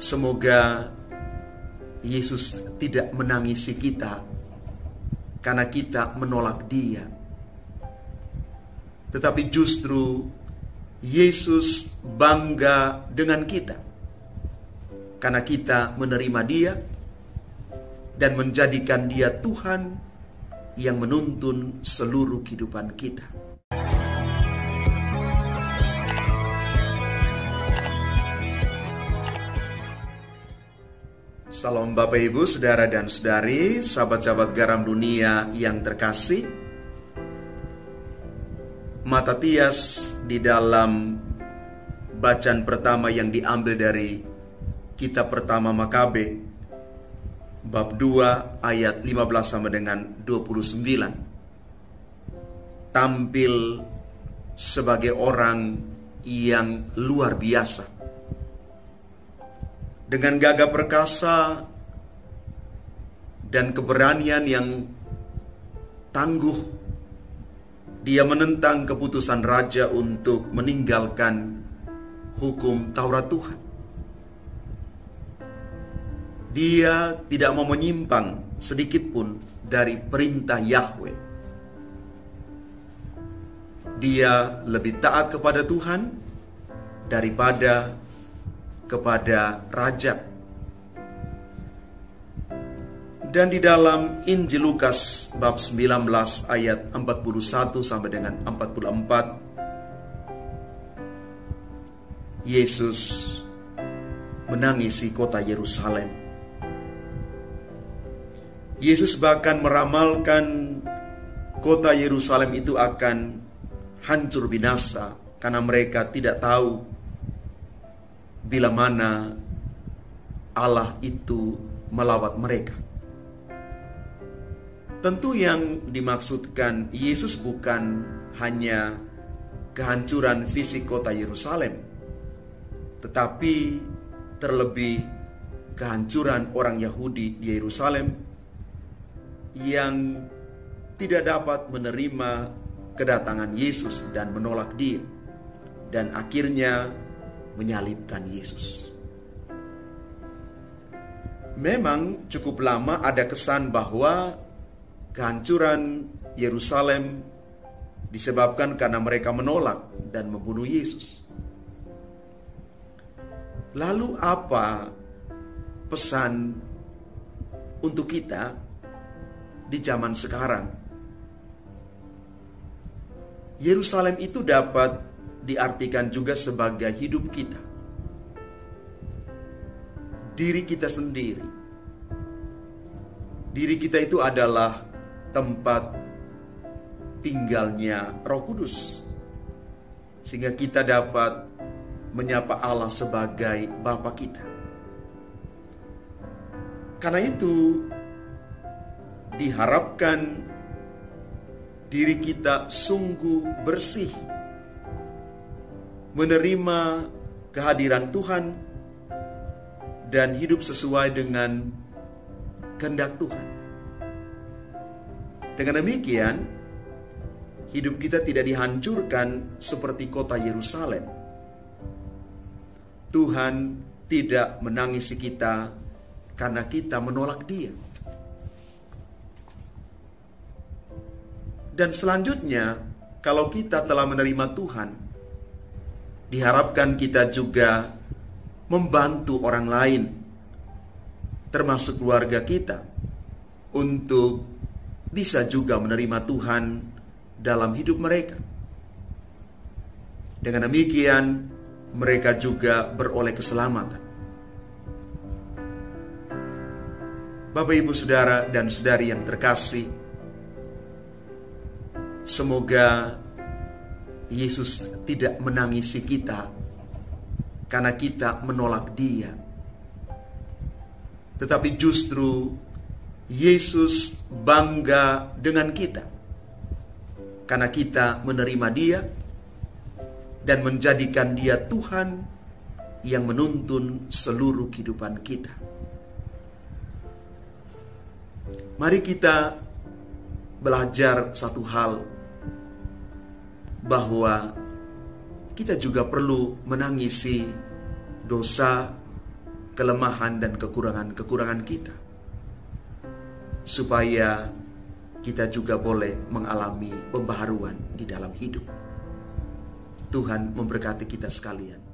Semoga Yesus tidak menangisi kita karena kita menolak Dia, tetapi justru Yesus bangga dengan kita karena kita menerima Dia dan menjadikan Dia Tuhan yang menuntun seluruh kehidupan kita. Salam Bapak Ibu, Saudara dan Saudari, sahabat-sahabat garam dunia yang terkasih. Matatias di dalam bacaan pertama yang diambil dari kitab pertama Makabe, bab 2 ayat 15 sampai dengan 29, tampil sebagai orang yang luar biasa. Dengan gagah perkasa dan keberanian yang tangguh, dia menentang keputusan raja untuk meninggalkan hukum Taurat Tuhan. Dia tidak mau menyimpang sedikit pun dari perintah Yahweh. Dia lebih taat kepada Tuhan daripada kepada raja. Dan di dalam Injil Lukas bab 19 ayat 41 sampai dengan 44, Yesus menangisi kota Yerusalem. Yesus bahkan meramalkan kota Yerusalem itu akan hancur binasa karena mereka tidak tahu bila mana Allah itu melawat mereka. Tentu yang dimaksudkan Yesus bukan hanya kehancuran fisik kota Yerusalem, tetapi terlebih kehancuran orang Yahudi di Yerusalem yang tidak dapat menerima kedatangan Yesus dan menolak Dia, dan akhirnya menyalibkan Yesus. Memang cukup lama ada kesan bahwa kehancuran Yerusalem disebabkan karena mereka menolak dan membunuh Yesus. Lalu apa pesan untuk kita di zaman sekarang? Yerusalem itu dapat diartikan juga sebagai hidup kita, diri kita sendiri. Diri kita itu adalah tempat tinggalnya Roh Kudus, sehingga kita dapat menyapa Allah sebagai Bapa kita. Karena itu diharapkan diri kita sungguh bersih, menerima kehadiran Tuhan dan hidup sesuai dengan kehendak Tuhan. Dengan demikian, hidup kita tidak dihancurkan seperti kota Yerusalem. Tuhan tidak menangisi kita karena kita menolak Dia. Dan selanjutnya, kalau kita telah menerima Tuhan, diharapkan kita juga membantu orang lain, termasuk keluarga kita, untuk bisa juga menerima Tuhan dalam hidup mereka. Dengan demikian, mereka juga beroleh keselamatan. Bapak, Ibu, Saudara, dan Saudari yang terkasih, semoga Yesus tidak menangisi kita karena kita menolak Dia, tetapi justru Yesus bangga dengan kita karena kita menerima Dia dan menjadikan Dia Tuhan yang menuntun seluruh kehidupan kita. Mari kita belajar satu hal, bahwa kita juga perlu menangisi dosa kelemahan dan kekurangan-kekurangan kita, supaya kita juga boleh mengalami pembaharuan di dalam hidup. Tuhan memberkati kita sekalian.